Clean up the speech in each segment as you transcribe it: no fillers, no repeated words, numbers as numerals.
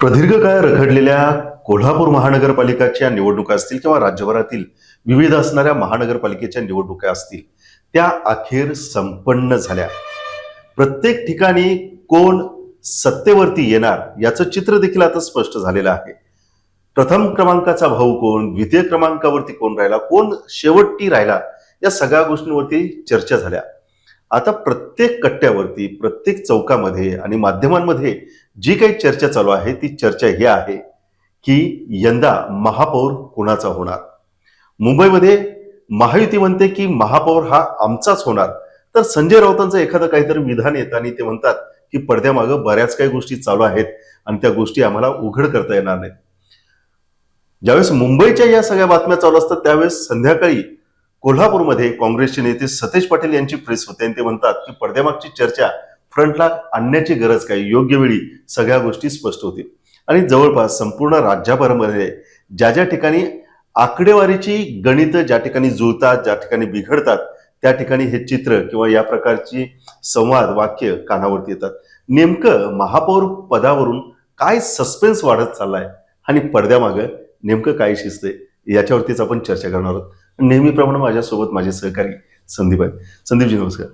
प्रदीर्घ काळ रखडलेल्या कोल्हापूर महानगरपालिकाच्या निवडणुका असतील किंवा राज्यभरातील विविध असणाऱ्या महानगरपालिकेच्या निवडणुका असतील, त्या अखेर संपन्न झाल्या. प्रत्येक ठिकाणी कोण सत्तेवरती येणार याचं चित्र देखील आता स्पष्ट झालेलं आहे. प्रथम क्रमांकाचा भाऊ कोण, द्वितीय क्रमांकावरती कोण राहिला, कोण शेवटी राहिला, या सगळ्या गोष्टींवरती चर्चा झाल्या. आता प्रत्येक कट्ट्यावरती, प्रत्येक चौकामध्ये आणि माध्यमांमध्ये जी काही चर्चा चालू आहे ती चर्चा ही आहे की यंदा महापौर कोणाचा होणार. मुंबईमध्ये महायुती म्हणते की महापौर हा आमचाच होणार, तर संजय राऊतांचं एखादं काहीतरी विधान येतं आणि ते म्हणतात की पडद्यामागं बऱ्याच काही गोष्टी चालू आहेत आणि त्या गोष्टी आम्हाला उघड करता येणार नाहीत. ज्यावेळेस मुंबईच्या या सगळ्या बातम्या चालू असतात त्यावेळेस संध्याकाळी कोल्हापूरमध्ये काँग्रेसचे नेते सतेज पाटील यांची प्रेस होते आणि ते म्हणतात की पडद्यामागची चर्चा फ्रंटला आणण्याची गरज काय, योग्य वेळी सगळ्या गोष्टी स्पष्ट होतील. आणि जवळपास संपूर्ण राज्यभरामध्ये ज्या ज्या ठिकाणी आकडेवारीची गणित ज्या ठिकाणी जुळतात, ज्या ठिकाणी बिघडतात, त्या ठिकाणी हे चित्र किंवा या प्रकारची संवाद वाक्य कानावरती येतात. नेमकं महापौर पदावरून काय सस्पेन्स वाढत चाललाय आणि पडद्यामागं नेमकं काय शिजतंय याच्यावरतीच आपण चर्चा करणार आहोत. नेहमीप्रमाणे माझ्यासोबत माझे सहकारी संदीप आहेत. संदीपजी नमस्कार.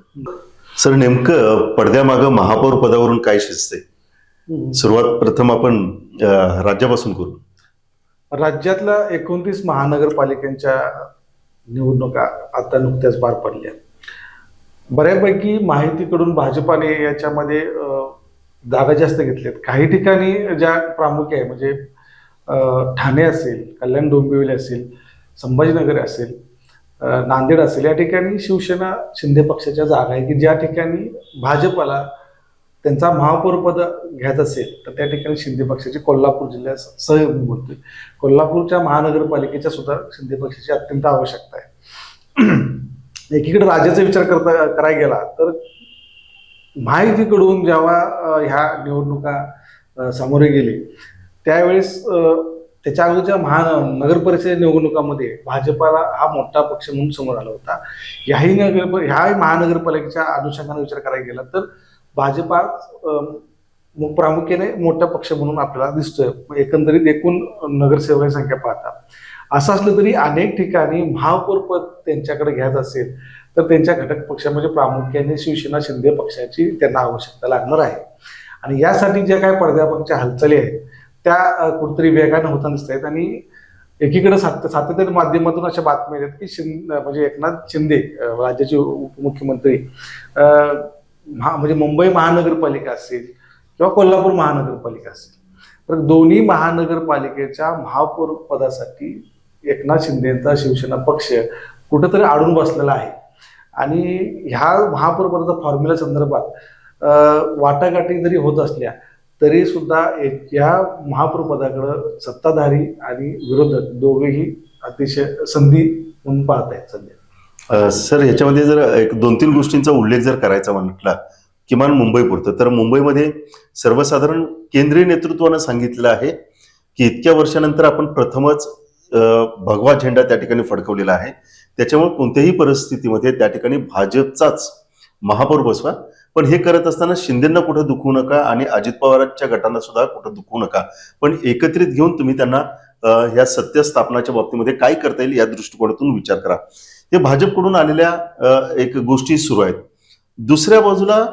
सर, नेमकं पडद्यामागं महापौर पदावरून काय शिजतंय? सुरुवात प्रथम आपण राज्यापासून करू. राज्यातल्या 29 महानगरपालिकांच्या निवडणुका आता नुकत्याच पार पडल्या. बऱ्यापैकी माहितीकडून भाजपाने याच्यामध्ये जागा जास्त घेतल्यात. काही ठिकाणी ज्या प्रामुख्य आहे म्हणजे ठाणे असेल, कल्याण डोंबिवली असेल, संभाजीनगर असेल, नांदेड असेल, या ठिकाणी शिवसेना शिंदे पक्षाच्या जागा आहे की ज्या ठिकाणी भाजपाला त्यांचा महापौर पद घ्यायचं असेल तर त्या ठिकाणी शिंदे पक्षाची कोल्हापूर जिल्ह्यात बोलतोय कोल्हापूरच्या महानगरपालिकेच्या सुद्धा शिंदे पक्षाची अत्यंत आवश्यकता आहे. एकीकडे राज्याचा विचार करायला गेला तर माहितीकडून जेव्हा ह्या निवडणुका सामोरे गेले त्यावेळेस त्याच्या अगोदरच्या नगरपरिषद निवडणुकामध्ये भाजपाला हा मोठा पक्ष म्हणून समोर आला होता. ह्या महानगरपालिकेच्या अनुषंगाने विचार करायला गेला तर भाजपा प्रामुख्याने मोठा पक्ष म्हणून आपल्याला दिसतोय एकंदरीत एकूण नगरसेवकांची संख्या पाहता. असं असलं तरी अनेक ठिकाणी महापौर पद त्यांच्याकडे घ्यायचं असेल तर त्यांच्या घटक पक्ष म्हणजे प्रामुख्याने शिवसेना शिंदे पक्षाची त्यांना आवश्यकता लागणार आहे. आणि यासाठी ज्या काही पडद्यामागच्या हालचाली आहेत त्या कुठेतरी वेगाने होताना दिसत आहेत. आणि एकीकडे सातत्याच्या माध्यमातून अशा बातम्या येतात की म्हणजे एकनाथ शिंदे राज्याचे उपमुख्यमंत्री म्हणजे मुंबई महानगरपालिका असेल किंवा कोल्हापूर महानगरपालिका असेल तर दोन्ही महानगरपालिकेच्या महापौर पदासाठी एकनाथ शिंदेचा शिवसेना पक्ष कुठेतरी अडून बसलेला आहे. आणि ह्या महापौर पदाच्या फॉर्म्युला संदर्भात वाटाघाटी जरी होत असल्या तरी सुद्धा या महापौर पदाकडे सत्ताधारी आणि विरोधक दोघेही अतिशय संधी म्हणून पाहत आहेत सध्या. सर, ह्याच्यामध्ये जर एक 2-3 गोष्टींचा उल्लेख जर करायचा म्हटला किमान मुंबई पुरतं तर मुंबईमध्ये सर्वसाधारण केंद्रीय नेतृत्वानं सांगितलं आहे की इतक्या वर्षानंतर आपण प्रथमच भगवा झेंडा त्या ठिकाणी फडकवलेला आहे. त्याच्यामुळे कोणत्याही परिस्थितीमध्ये त्या ठिकाणी भाजपचाच महापौर बसवा. पण हे करत असताना शिंदेंना कुठं दुखवू नका आणि अजित पवारांच्या गटांना सुद्धा कुठं दुखवू नका, पण एकत्रित घेऊन तुम्ही त्यांना या सत्य स्थापनाच्या बाबतीमध्ये काय करता येईल या दृष्टिकोनातून विचार करा. हे भाजपकडून आलेल्या एक गोष्टी सुरू आहेत. दुसऱ्या बाजूला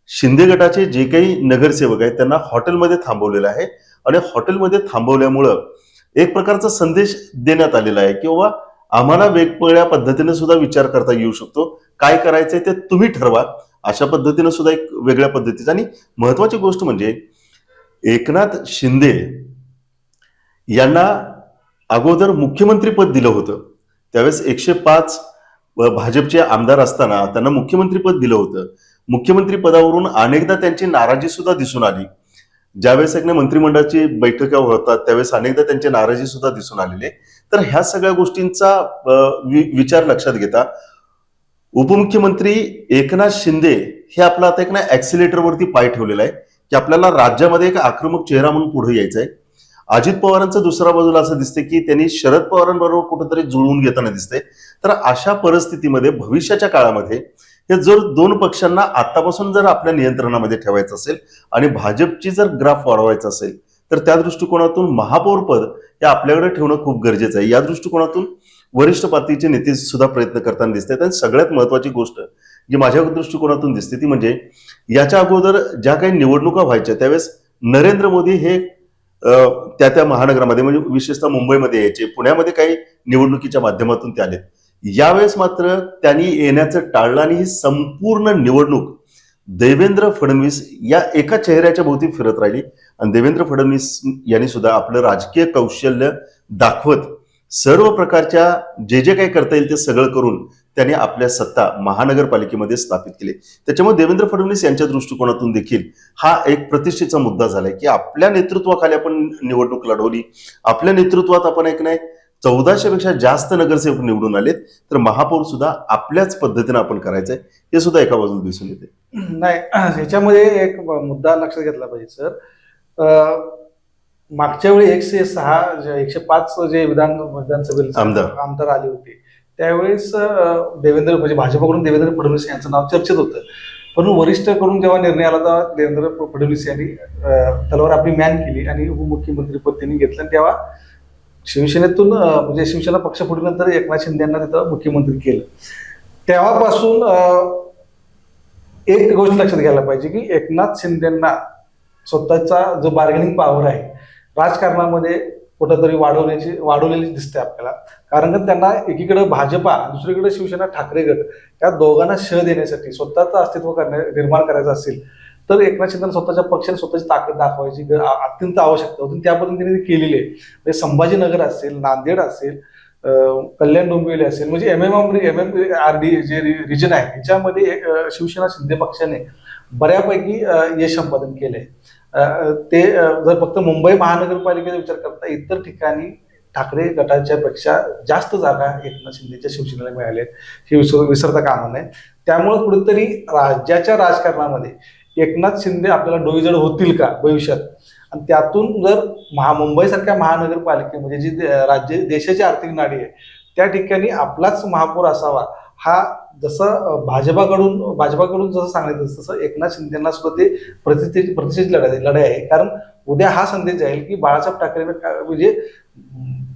शिंदे गटाचे जे काही नगरसेवक आहेत त्यांना हॉटेलमध्ये थांबवलेलं आहे आणि हॉटेलमध्ये थांबवल्यामुळं एक प्रकारचा संदेश देण्यात आलेला आहे की बाबा आम्हाला वेगवेगळ्या पद्धतीने सुद्धा विचार करता येऊ शकतो, काय करायचंय ते तुम्ही ठरवा, अशा पद्धतीने सुद्धा एक वेगळ्या पद्धतीचं. आणि महत्वाची गोष्ट म्हणजे एकनाथ शिंदे यांना अगोदर मुख्यमंत्री पद दिलं होतं. त्यावेळेस 105 भाजपचे आमदार असताना त्यांना मुख्यमंत्री पद दिलं होतं. मुख्यमंत्री पदावरून अनेकदा त्यांची नाराजी सुद्धा दिसून आली. ज्यावेळेस एक मंत्रिमंडळाची बैठका होतात त्यावेळेस अनेकदा त्यांची नाराजी सुद्धा दिसून आलेली. तर ह्या सगळ्या गोष्टींचा विचार लक्षात घेता उपमुख्यमंत्री एकनाथ शिंदे हे आपला आता एक ऍक्सिलेटरवरती पाय ठेवलेला आहे की आपल्याला राज्यामध्ये एक आक्रमक चेहरा म्हणून पुढे यायचंय. अजित पवारांचं दुसऱ्या बाजूला असं दिसतंय की त्यांनी शरद पवारांबरोबर कुठेतरी जुळवून घेताना दिसतंय. तर अशा परिस्थितीमध्ये भविष्याच्या काळामध्ये हे जर दोन पक्षांना आतापासून जर आपल्या नियंत्रणामध्ये ठेवायचं असेल आणि भाजपची जर ग्राफ वाढवायचा असेल तर त्या दृष्टिकोनातून महापौर पद हे आपल्याकडे ठेवणं खूप गरजेचं आहे. या दृष्टिकोनातून वरिष्ठ पातळीचे नेते सुद्धा प्रयत्न करताना दिसत आहेत. आणि सगळ्यात महत्वाची गोष्ट जी माझ्या दृष्टिकोनातून दिसते ती म्हणजे याच्या अगोदर ज्या काही निवडणुका व्हायच्या त्यावेळेस नरेंद्र मोदी हे त्या महानगरामध्ये म्हणजे विशेषतः मुंबईमध्ये यायचे, पुण्यामध्ये काही निवडणुकीच्या माध्यमातून ते आलेत. यावेळेस मात्र त्यांनी येण्याचं टाळलं आणि ही संपूर्ण निवडणूक देवेंद्र फडणवीस या एका चेहऱ्याच्या भोवती फिरत राहिली. आणि देवेंद्र फडणवीस यांनी सुद्धा आपलं राजकीय कौशल्य दाखवत सर्व प्रकारच्या जे जे काही करता येईल ते सगळं करून त्यांनी आपल्या सत्ता महानगरपालिकेमध्ये स्थापित केली. त्याच्यामुळे देवेंद्र फडणवीस यांच्या दृष्टिकोनातून देखील हा एक प्रतिष्ठेचा मुद्दा झालाय की आपल्या नेतृत्वाखाली आपण निवडणूक लढवली, आपल्या नेतृत्वात आपण एक नाही 1400 पेक्षा जास्त नगरसेवक निवडून आलेत, तर महापौर सुद्धा आपल्याच पद्धतीने आपण करायचंय हे सुद्धा एका बाजूला दिसून येते. नाही, ह्याच्यामध्ये एक मुद्दा लक्षात घेतला पाहिजे सर. मागच्या वेळी 106 105 जे विधानसभेचे आमदार आले होते त्यावेळेस देवेंद्र म्हणजे भाजपकडून देवेंद्र फडणवीस यांचं नाव चर्चेत होतं. पण वरिष्ठकडून जेव्हा निर्णय आला तेव्हा देवेंद्र फडणवीस यांनी तलवार आपली मॅन केली आणि उपमुख्यमंत्रीपद त्यांनी घेतलं. आणि तेव्हा शिवसेनेतून म्हणजे शिवसेना पक्ष फुटल्यानंतर एकनाथ शिंदे यांना तिथं मुख्यमंत्री केलं. तेव्हापासून एक गोष्ट लक्षात घ्यायला पाहिजे की एकनाथ शिंदेंना स्वतःचा जो बार्गेनिंग पॉवर आहे राजकारणामध्ये कुठंतरी वाढवलेली दिसते आपल्याला. कारण का त्यांना एकीकडे भाजपा दुसरीकडे शिवसेना ठाकरे गट या दोघांना शह देण्यासाठी स्वतःचं अस्तित्व निर्माण करायचं असेल तर एकनाथ शिंदे स्वतःच्या पक्षाने स्वतःची ताकद दाखवायची अत्यंत आवश्यकता होती. त्या पद्धतीने ती केलेली आहे. म्हणजे संभाजीनगर असेल, नांदेड असेल, कल्याण डोंबिवली असेल, म्हणजे MMRD जे रिजन आहे याच्यामध्ये शिवसेना शिंदे पक्षाने बऱ्यापैकी यश संपादन केलंय. ते जर फक्त मुंबई महानगरपालिकेचा विचार करता इतर ठिकाणी ठाकरे गटाच्या पेक्षा जास्त जागा एकनाथ शिंदेच्या शिवसेनेला मिळाल्या हे विसरता कामा नये. त्यामुळे कुठेतरी राज्याच्या राजकारणामध्ये एकनाथ शिंदे आपल्याला डोईजड होतील का भविष्यात, आणि त्यातून जर मुंबईसारख्या महानगरपालिकेमध्ये जी देशाची आर्थिक नाडी आहे त्या ठिकाणी आपलाच महापौर असावा हा जसं भाजपाकडून जसं सांगितलं तसं एकनाथ शिंदेना सुद्धा ते प्रतिष्ठेची लढाई आहे. कारण उद्या हा संदेश जाईल की बाळासाहेब ठाकरे म्हणजे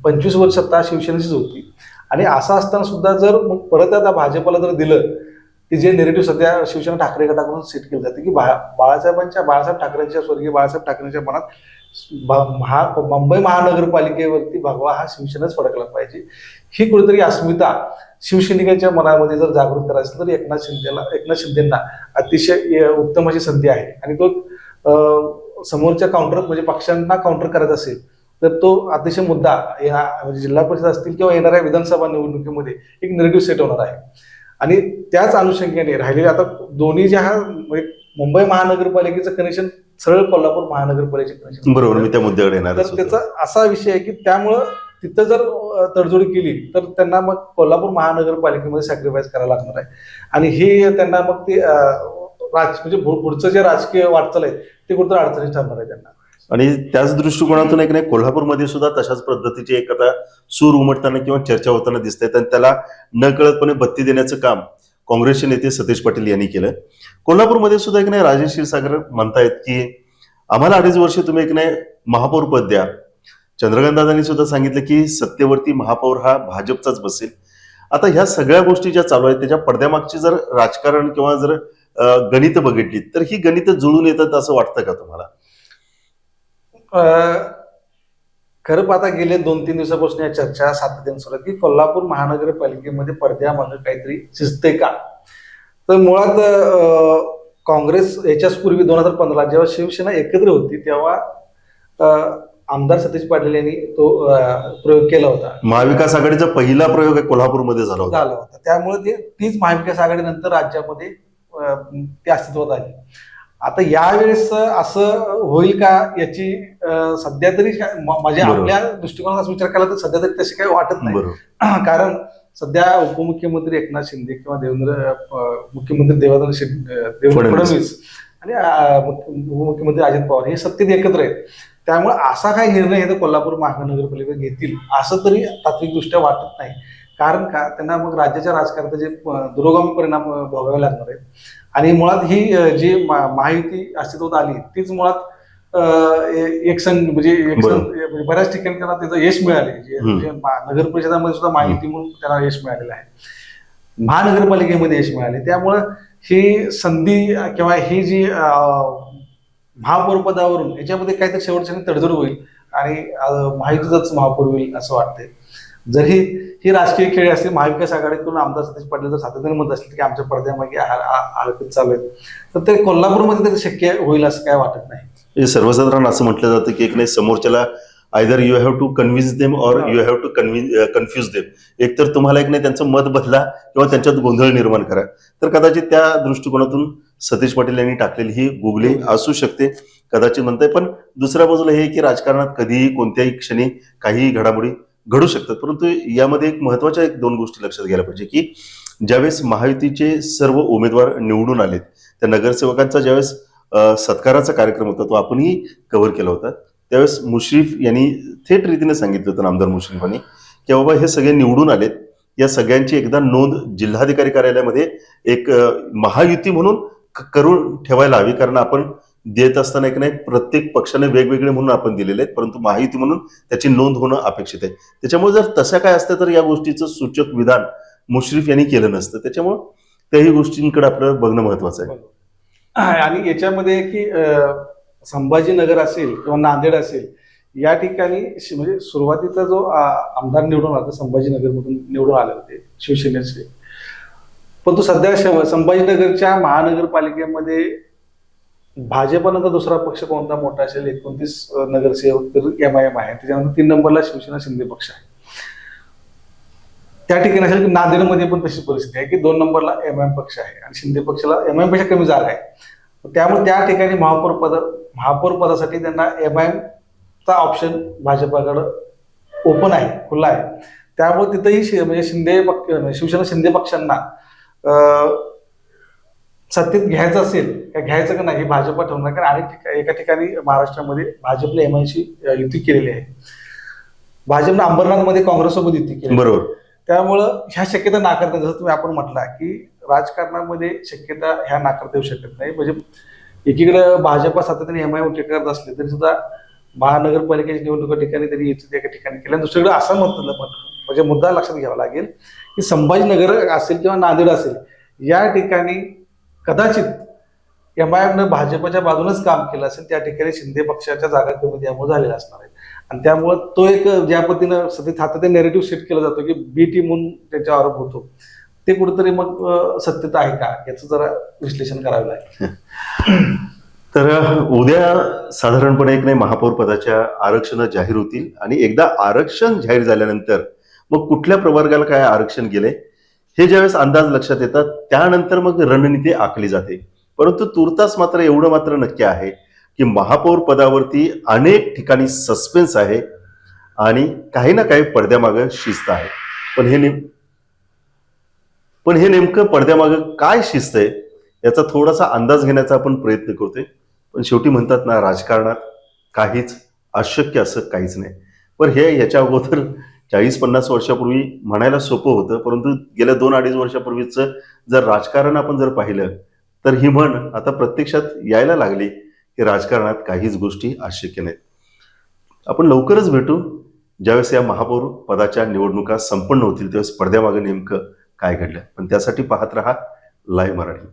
25 वर्ष सत्ता शिवसेनेचीच होती आणि असं असताना सुद्धा जर मग परत आता भाजपला जर दिलं की जे नेरेटिव्ह सध्या शिवसेना ठाकरे गटाकडून सेट केलं जाते की बाळासाहेब ठाकरेंच्या स्वर्गीय बाळासाहेब ठाकरेंच्या मनात मुंबई महानगरपालिकेवरती भगवा हा शिवसेनाच फडकला पाहिजे. ही कुठेतरी अस्मिता शिवसैनिकांच्या मनामध्ये जर जागृत करायचं तर एकनाथ शिंदेना अतिशय उत्तम अशी संधी आहे. आणि तो समोरच्या म्हणजे पक्षांना काउंटर करायचा असेल तर तो अतिशय मुद्दा म्हणजे जिल्हा परिषद असतील किंवा येणाऱ्या विधानसभा निवडणुकीमध्ये एक नेरेटिव्ह सेट होणार आहे. आणि त्याच अनुषंगाने राहिलेले आता दोन्ही ज्या म्हणजे मुंबई महानगरपालिकेचं कनेक्शन सरळ कोल्हापूर महानगरपालिकेचे कनेक्शन, बरोबर, मी त्या मुद्द्याकडे येणार. तर त्याचा असा विषय आहे की त्यामुळं तिथं जर तडजोड केली तर त्यांना मग कोल्हापूर महानगरपालिकेमध्ये सॅक्रिफाईस करायला लागणार आहे. आणि हे त्यांना मग ते म्हणजे पुढचं जे राजकीय वाटचाल आहे ते कुठं अडचणी ठरणार आहे त्यांना. आणि त्याच दृष्टिकोनातून एक नाही कोल्हापूरमध्ये सुद्धा तशाच पद्धतीची एक आता सूर उमटताना किंवा चर्चा होताना दिसत आहेत. आणि त्याला न कळतपणे बत्ती देण्याचं काम काँग्रेसचे नेते सतीश पाटील यांनी केलं. कोल्हापूरमध्ये सुद्धा एक नाही राजेश क्षीरसागर म्हणतायत की आम्हाला 2.5 वर्ष तुम्ही एक नाही महापौर पद द्या. चंद्रकांतदादांनी सुद्धा सांगितलं की सत्तेवरती महापौर हा भाजपचाच बसेल. आता ह्या सगळ्या गोष्टी ज्या चालू आहेत त्याच्या पडद्यामागची जर राजकारण किंवा जर गणित बघितली तर ही गणित जुळून येतात असं वाटतं का तुम्हाला? खरं पाहता गेले 2-3 दिवसापासून या चर्चा सातत्याने सुरू आहेत की कोल्हापूर महानगरपालिकेमध्ये पडद्यामागे काहीतरी शिजतंय का. तर मुळात काँग्रेस याच्याच पूर्वी 2015 जेव्हा शिवसेना एकत्र होती तेव्हा आमदार सतीश पाटील यांनी तो प्रयोग केला होता. महाविकास आघाडीचा पहिला प्रयोग कोल्हापूरमध्ये झाला होता. त्यामुळे तीच महाविकास आघाडी नंतर राज्यामध्ये ती अस्तित्वात आली. आता यावेळेस असं होईल का याची सध्या तरी म्हणजे आपल्या दृष्टिकोनाचा विचार केला तर सध्या तरी तशी काही वाटत नाही. कारण सध्या उपमुख्यमंत्री एकनाथ शिंदे किंवा मुख्यमंत्री देवेंद्र फडणवीस आणि उपमुख्यमंत्री अजित पवार हे सत्तेत एकत्र आहेत. त्यामुळे असा काही निर्णय हे तर कोल्हापूर महानगरपालिका घेतील असं तरी तात्विकदृष्ट्या वाटत नाही. कारण का त्यांना मग राज्याच्या राजकारणाचे दुरोगामी परिणाम भोगावे लागणार आहेत. आणि मुळात ही जी महायुती अस्तित्वात आली तीच मुळात एकसंघ म्हणजे म्हणजे बऱ्याच ठिकाणी त्यांना त्याचं यश मिळाले म्हणजे नगर परिषदामध्ये सुद्धा माहिती म्हणून त्यांना यश मिळालेलं आहे, महानगरपालिकेमध्ये यश मिळाले. त्यामुळं ही संधी किंवा ही जी महापौर पदावरून याच्यामध्ये काहीतरी शेवटच्या तडजोड होईल आणि महायुतीचाच महापौर होईल असं वाटतंय. जरी ही राजकीय खेळी असतील, महाविकास आघाडीतून आमदार सतीश पाटील जर सातत्याने म्हणत असतील की आमच्या पडद्यामागे हरकत चालू आहेत, तर ते कोल्हापूरमध्ये तरी शक्य होईल असं काय वाटत नाही. सर्वसाधारण असं म्हटलं जातं की एक नाही समोरच्याला either you have to convince them or you have to confuse them. एक तर तुम्हाला एक नाही त्यांचं मत बदला किंवा त्यांच्यात गोंधळ निर्माण करा. तर कदाचित त्या दृष्टिकोनातून सतीश पाटील यांनी टाकलेली ही गुगली असू शकते कदाचित म्हणताय. पण दुसऱ्या बाजूला हे की राजकारणात कधीही कोणत्याही क्षणी काही घडामोडी घडू शकतात. परंतु यामध्ये एक महत्वाच्या एक दोन गोष्टी लक्षात घ्यायला पाहिजे की ज्यावेळेस महायुतीचे सर्व उमेदवार निवडून आलेत, त्या नगरसेवकांचा ज्यावेळेस सत्काराचा कार्यक्रम होता तो आपणही कव्हर केला होता, त्यावेळेस मुश्रीफ यांनी थेट रीतीने सांगितलं होतं, आमदार मुश्रीफांनी, की बाबा हे सगळे निवडून आलेत, या सगळ्यांची एकदा नोंद जिल्हाधिकारी कार्यालयामध्ये एक महायुती म्हणून करून ठेवायला हवी. कारण आपण देत असताना एक नाही प्रत्येक पक्षाने वेगवेगळे म्हणून आपण दिलेले आहेत, परंतु महायुती म्हणून त्याची नोंद होणं अपेक्षित आहे. त्याच्यामुळे जर तसं काय असतं तर या गोष्टीचं सूचक विधान मुश्रीफ यांनी केलं नसतं. त्याच्यामुळे त्याही गोष्टींकडे आपलं बघणं महत्वाचं आहे. आणि याच्यामध्ये की संभाजीनगर असेल किंवा नांदेड असेल या ठिकाणी म्हणजे सुरुवातीचा जो आमदार निवडून आला संभाजीनगरमधून निवडून आले होते शिवसेनेचे, पण तो सध्या संभाजीनगरच्या महानगरपालिकेमध्ये भाजपनंतर दुसरा पक्ष कोणता मोठा असेल, 29 नगरसेवक तर MIM आहे, त्याच्यानंतर 3 नंबरला शिवसेना शिंदे पक्ष आहे. त्या ठिकाणी असेल की नांदेडमध्ये पण तशी परिस्थिती आहे की 2 नंबरला MIM पक्ष आहे आणि शिंदे पक्षाला MIM पेक्षा कमी जागा आहे. त्यामुळे त्या ठिकाणी महापौर पदासाठी त्यांना MIM चा ऑप्शन भाजपाकडे ओपन आहे, खुला आहे. त्यामुळे तिथेही म्हणजे शिवसेना शिंदे पक्षांना सत्तेत घ्यायचं असेल का घ्यायचं का नाही हे भाजप ठरवणार. कारण एका ठिकाणी महाराष्ट्रामध्ये भाजपने MIMशी युती केलेली आहे, भाजपने अंबरनाथमध्ये काँग्रेससोबत युती केली, बरोबर. त्यामुळं ह्या शक्यता नाकारता, जसं तुम्ही आपण म्हटला की राजकारणामध्ये शक्यता ह्या नाकारता येऊ शकत नाही. म्हणजे एकीकडे भाजप सातत्याने MIM करत असले तरी सुद्धा महानगरपालिकेच्या निवडणुका ठिकाणी त्यांनी युती एका ठिकाणी केल्या. दुसरीकडे असं म्हणजे मुद्दा लक्षात घ्यावा लागेल की संभाजीनगर असेल किंवा नांदेड असेल या ठिकाणी कदाचित MIM भाजपच्या बाजूनच काम केलं असेल, त्या ठिकाणी शिंदे पक्षाच्या जागा कमी त्यामुळे झालेल्या असणार आहेत. आणि त्यामुळे तो एक ज्या पद्धतीनं सतत नेरेटिव्ह सेट केला जातो की बी टीम म्हणून त्याचा आरोप होतो, ते कुठेतरी मग सत्यता आहे का याचं जरा विश्लेषण करावं लागेल. तर उद्या साधारणपणे एक नाही महापौर पदाच्या आरक्षण जाहीर होतील आणि एकदा आरक्षण जाहीर झाल्यानंतर मग कुठल्या प्रवर्गाला काय आरक्षण गेले हे ज्यावेळेस अंदाज लक्षात येतात त्यानंतर मग रणनीती आखली जाते. परंतु तुर्तास मात्र एवढं मात्र नक्की आहे की महापौर पदावरती अनेक ठिकाणी सस्पेन्स आहे आणि काही ना काही पडद्यामागं शिस्त आहे. पण हे नेमकं पडद्यामागं काय शिस्त आहे याचा थोडासा अंदाज घेण्याचा आपण प्रयत्न करतोय. पण शेवटी म्हणतात ना, राजकारणात काहीच अशक्य असं काहीच नाही. पण हे याच्या अगोदर 40-50 वर्षापूर्वी म्हणायला सोपं होतं, परंतु गेल्या 2-2.5 वर्षापूर्वीचं जर राजकारण आपण जर पाहिलं तर ही म्हण आता प्रत्यक्षात यायला लागली की राजकारणात काहीच गोष्टी अशक्य नाहीत. आपण लवकरच भेटू ज्यावेळेस या महापौर पदाच्या निवडणुका संपन्न होतील, त्यावेळेस पडद्यामागे नेमकं काय घडलं. पण त्यासाठी पाहत रहा लाईव्ह मराठी.